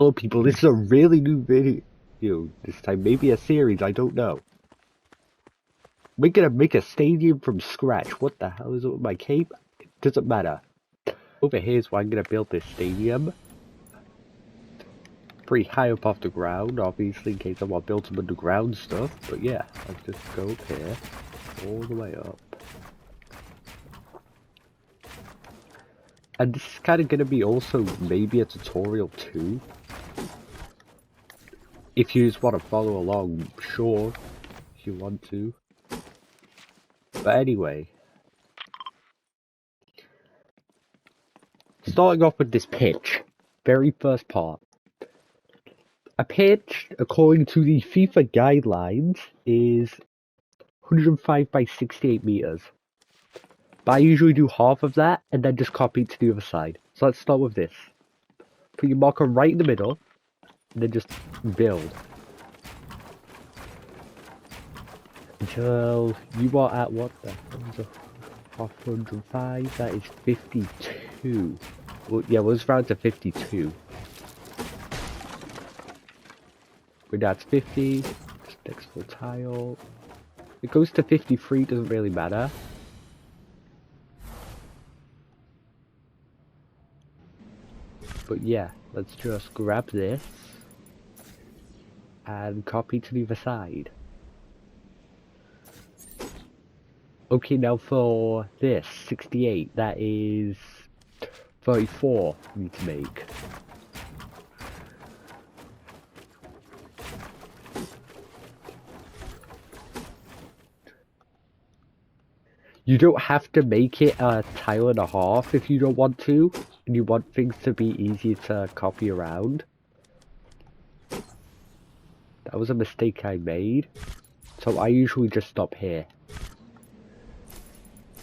Hello people, this is a really new video this time, maybe a series, I don't know. We're gonna make a stadium from scratch. What the hell is it with my cape? It doesn't matter. Over here is where I'm gonna build this stadium. Pretty high up off the ground, obviously, in case I want to build some underground stuff. But yeah, let's just go up here, all the way up. And this is kind of gonna be also maybe a tutorial too. If you just want to follow along, sure, if you want to. But anyway, starting off with this pitch, very first part. A pitch, according to the FIFA guidelines, is 105 by 68 meters. But I usually do half of that and then just copy it to the other side. So let's start with this. Put your marker right in the middle, and then just build. Until you are at what the hell is 105? That is 52. Well, yeah, let's round to 52. But that's 50. Next full tile. It goes to 53, doesn't really matter. But yeah, let's just grab this and copy to the other side. Okay, now for this, 68, that is 34 we need to make. You don't have to make it a tile and a half if you don't want to, and you want things to be easy to copy around. That was a mistake I made, so I usually just stop here.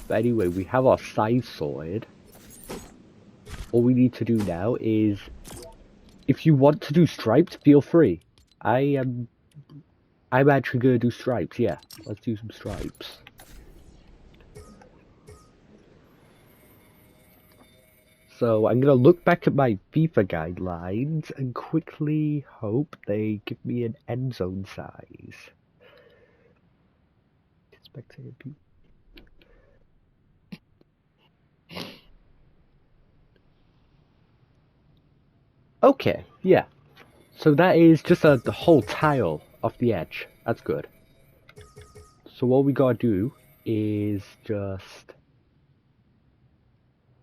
But anyway, we have our size sorted. All we need to do now is, if you want to do stripes, feel free. I'm actually gonna do stripes, yeah. Let's do some stripes. So I'm gonna look back at my FIFA guidelines and quickly hope they give me an end zone size. Spectator people. Okay, yeah. So that is just the whole tile off the edge. That's good. So what we gotta do is just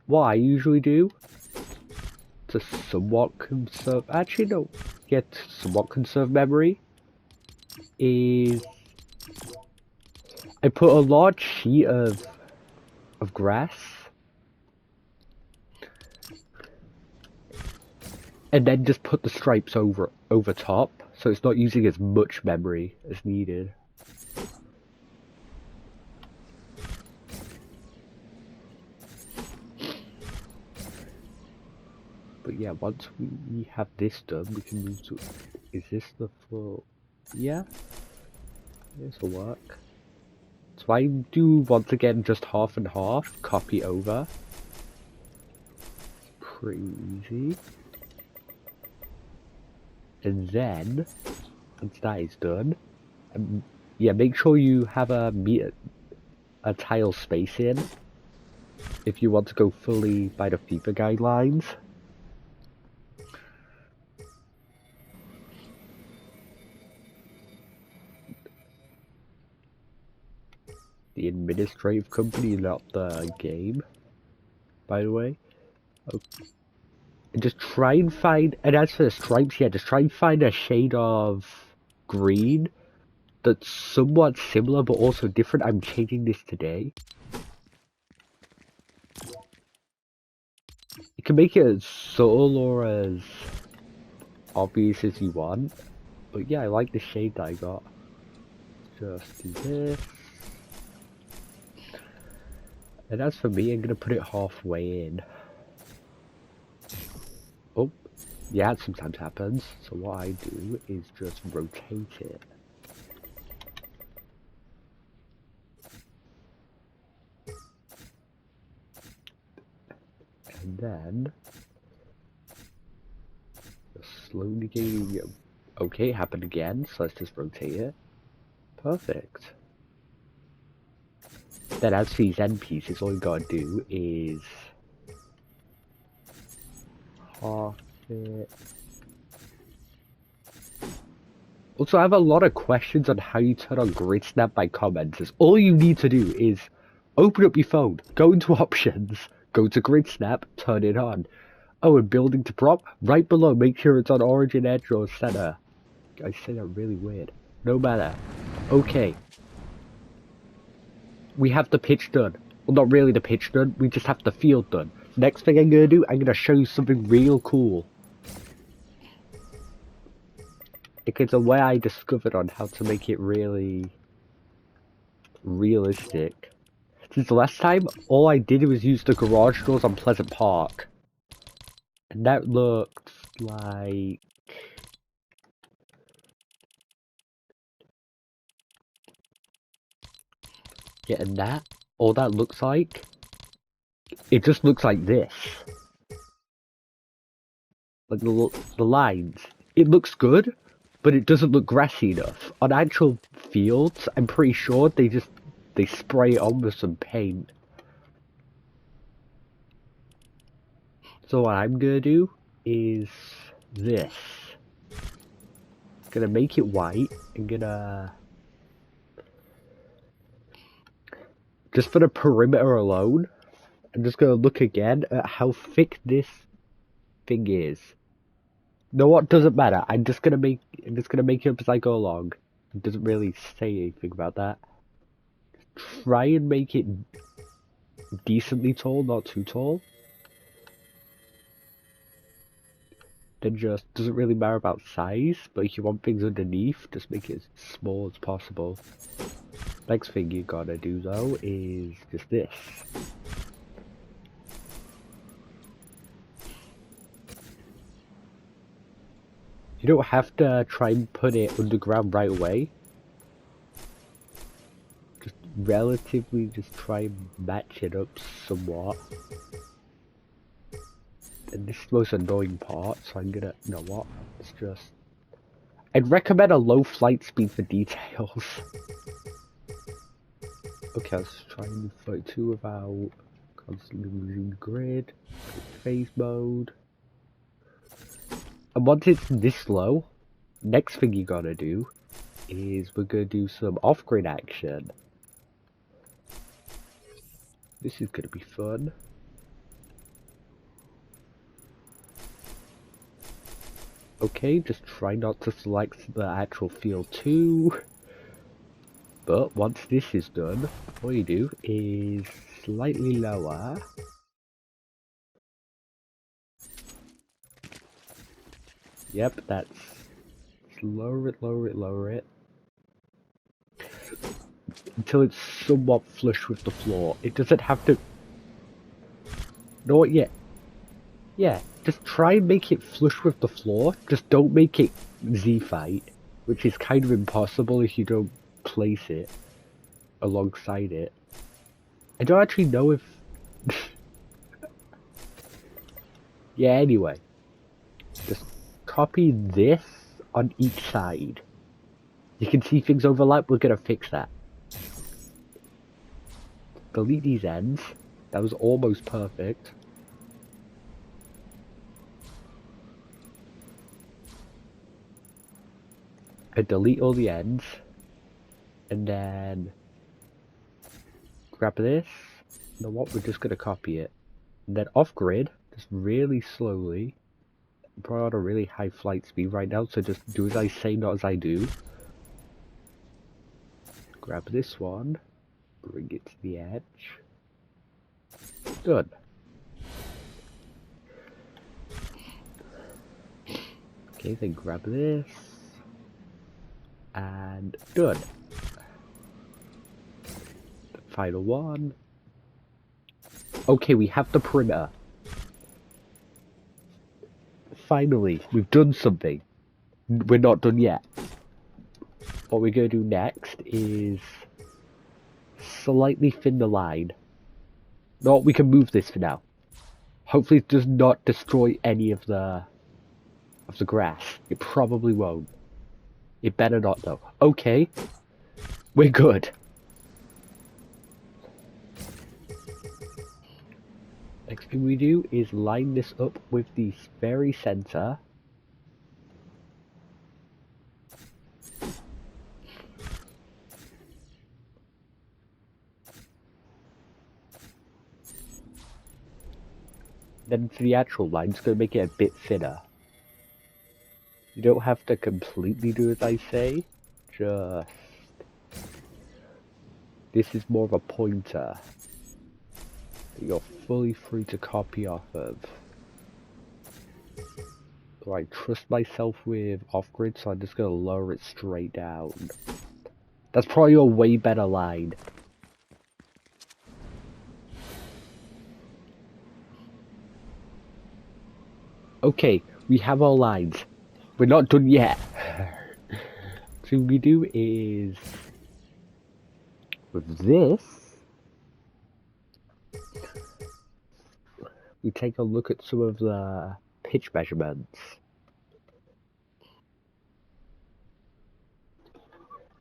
what I usually do to somewhat conserve. Actually, no, get somewhat conserve memory is I put a large sheet of grass and then just put the stripes over top, so it's not using as much memory as needed. But yeah, once we have this done, we can move to. Is this the full? Yeah, this will work. So I do once again just half and half, copy over. Pretty easy. And then, once that is done, yeah, make sure you have a tile space in if you want to go fully by the FIFA guidelines. The administrative company, not the game, by the way. Okay. And just try and find, and as for the stripes, yeah, just try and find a shade of green that's somewhat similar but also different. I'm changing this today. You can make it as subtle or as obvious as you want. But yeah, I like the shade that I got. Just do this. And as for me, I'm gonna put it halfway in. Oh, yeah, it sometimes happens. So what I do is just rotate it. And then just slowly getting... Okay, it happened again, so let's just rotate it. Perfect. Then as for these end pieces, all you gotta do is... half it. Also, I have a lot of questions on how you turn on Grid Snap by commenters. All you need to do is open up your phone, go into options, go to Grid Snap, turn it on. Oh, and building to prop, right below, make sure it's on origin, edge, or center. I say that really weird. No matter. Okay. We have the pitch done. Well, not really the pitch done, we just have the field done. Next thing I'm gonna do, I'm gonna show you something real cool. It's a way I discovered on how to make it really realistic. Since the last time, all I did was use the garage doors on Pleasant Park. And that looked like... yeah, and that, all that looks like, it just looks like this. Like the lines. It looks good, but it doesn't look grassy enough. On actual fields, I'm pretty sure they spray it on with some paint. So what I'm gonna do is this. Gonna make it white. I'm gonna... just for the perimeter alone, I'm just gonna look again at how thick this thing is. No, what doesn't matter. I'm just gonna make it up as I go along. It doesn't really say anything about that. Try and make it decently tall, not too tall. Then just doesn't really matter about size, but if you want things underneath, just make it as small as possible. Next thing you gotta do though is just this. You don't have to try and put it underground right away. Just relatively just try and match it up somewhat. And this is the most annoying part, so I'm gonna, you know what, it's just... I'd recommend a low flight speed for details. Okay, let's try and 32 without constantly losing the grid. Phase mode. And once it's this low, next thing you gotta do is we're gonna do some off-grid action. This is gonna be fun. Okay, just try not to select the actual field too. But once this is done, all you do is slightly lower. Yep, that's... lower it, lower it, lower it. Until it's somewhat flush with the floor. It doesn't have to... No, yeah. Yeah, just try and make it flush with the floor. Just don't make it Z-fight, which is kind of impossible if you don't place it alongside it. I don't actually know if... yeah, anyway. Just copy this on each side. You can see things overlap, we're gonna fix that. Delete these ends. That was almost perfect. And delete all the ends. And then grab this. You know what, we're just gonna copy it. And then off grid, just really slowly. I'm probably on a really high flight speed right now, so just do as I say, not as I do. Grab this one, bring it to the edge. Done. Okay, then grab this. And done. The final one. Okay, we have the perimeter. Finally, we've done something. We're not done yet. What we're going to do next is slightly thin the line. No, we can move this for now. Hopefully it does not destroy any of the of the grass. It probably won't. It better not though. Okay. We're good. Next thing we do is line this up with the very center. Then for the actual line, it's going to make it a bit thinner. You don't have to completely do as I say, just... This is more of a pointer that you're fully free to copy off of. So I trust myself with off-grid, so I'm just going to lower it straight down. That's probably a way better line. Okay, we have our lines. We're not done yet. So what we do is... With this... We take a look at some of the pitch measurements.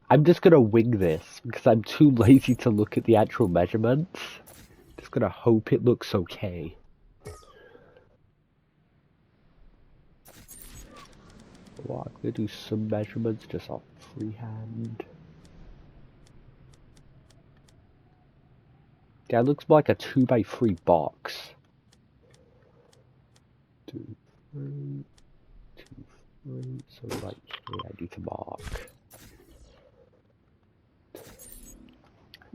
I'm just gonna wing this because I'm too lazy to look at the actual measurements. Just gonna hope it looks okay. Well, I'm gonna do some measurements just off freehand. Yeah, it looks more like a 2x3 box. 2, 3, 2, 3. So right here I need to mark.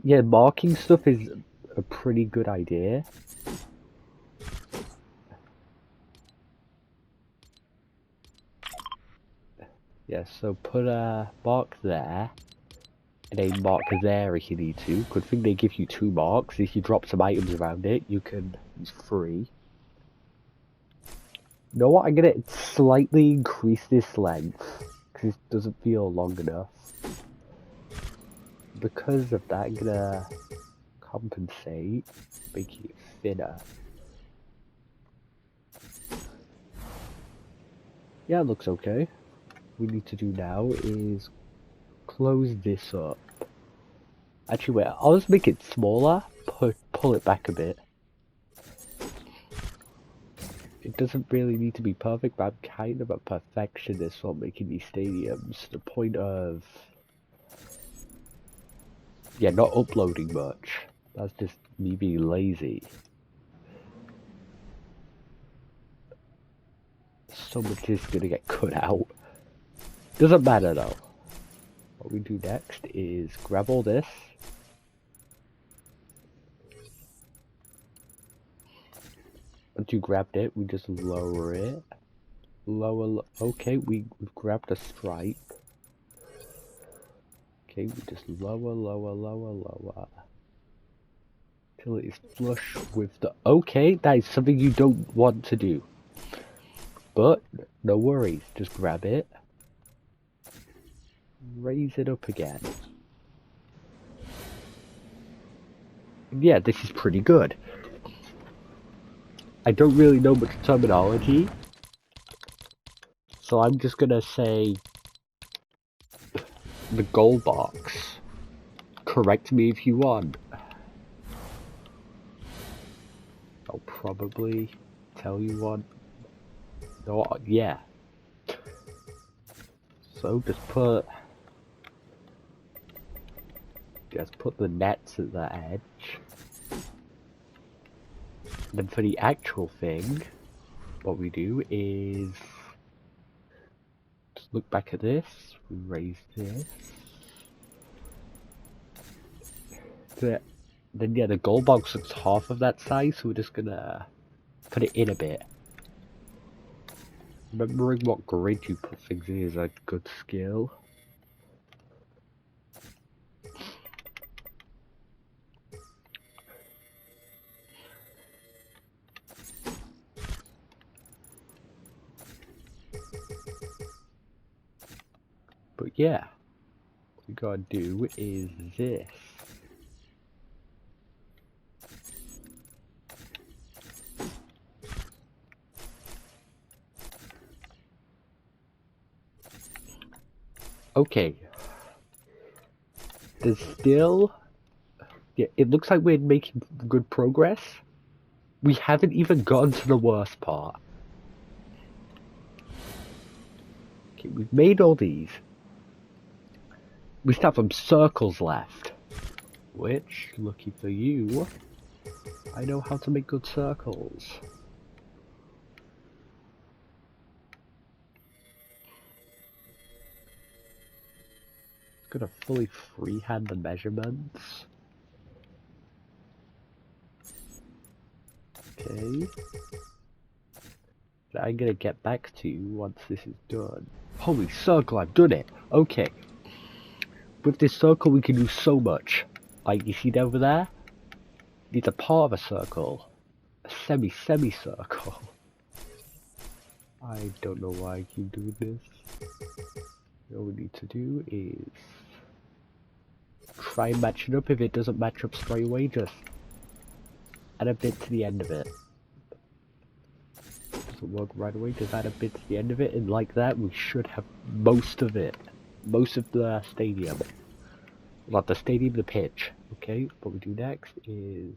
Yeah, marking stuff is a pretty good idea. Yeah, so put a mark there, and a mark there if you need to. Good thing they give you 2 marks. If you drop some items around it, you can use 3. You know what, I'm gonna slightly increase this length, because it doesn't feel long enough. Because of that, I'm gonna compensate, making it thinner. Yeah, it looks okay. What we need to do now is close this up. Actually, wait, I'll just make it smaller, pull it back a bit. It doesn't really need to be perfect, but I'm kind of a perfectionist on making these stadiums to the point of... Yeah, not uploading much. That's just me being lazy. So much is gonna get cut out. Doesn't matter though. What we do next is grab all this. Once you grabbed it, we just lower it. Okay, we've grabbed a stripe. Okay, we just lower. Till it is flush with the... Okay, that is something you don't want to do. But, no worries, just grab it. Raise it up again. Yeah, this is pretty good. I don't really know much terminology, so I'm just gonna say the goal box. Correct me if you want. I'll probably tell you what. No, yeah. So just put the nets at the edge. Then for the actual thing, what we do is just look back at this, we raise this. Then yeah, the goal box looks half of that size, so we're just gonna put it in a bit. Remembering what grid you put things in is a good skill. But yeah, what we gotta do is this. Okay. There's still... Yeah, it looks like we're making good progress. We haven't even gotten to the worst part. Okay, we've made all these. We still have some circles left. Which, lucky for you, I know how to make good circles. Gonna fully freehand the measurements. Okay. That I'm gonna get back to once this is done. Holy circle, I've done it! Okay. With this circle we can do so much. Like, you see over there? It's a part of a circle. A semicircle. I don't know why I keep doing this. All we need to do is try and match it up. If it doesn't match up straight away, just add a bit to the end of it. Doesn't work right away, just add a bit to the end of it, and like that we should have most of it. Most of the stadium. Not the stadium, the pitch. Okay, what we do next is...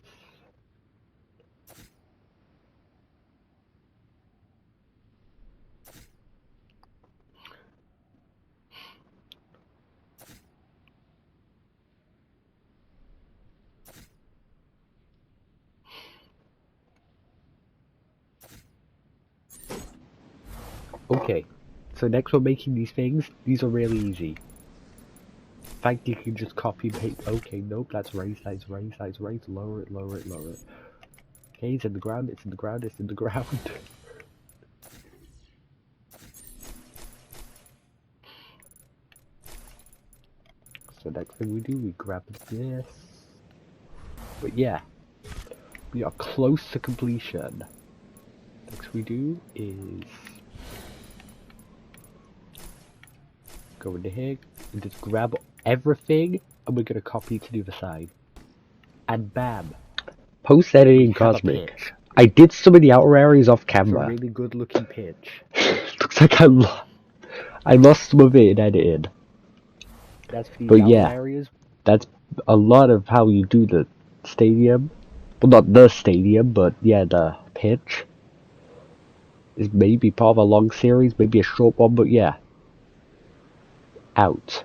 Okay, so next we're making these things. These are really easy. In fact, you can just copy and paste. Okay, nope, that's raised, that's raised, that's raised. Lower it, lower it, lower it. Okay, it's in the ground, it's in the ground, it's in the ground. So next thing we do, we grab this. But yeah, we are close to completion. Next we do is go into here and just grab everything, and we're gonna copy to the other side. And bam! Post editing Cosmic. I did some of the outer areas off camera. It's a really good looking pitch. Looks like I lost some of it in editing. That's for the outer areas. That's a lot of how you do the stadium. Well, not the stadium, but yeah, the pitch. Is maybe part of a long series, maybe a short one, but yeah. Out.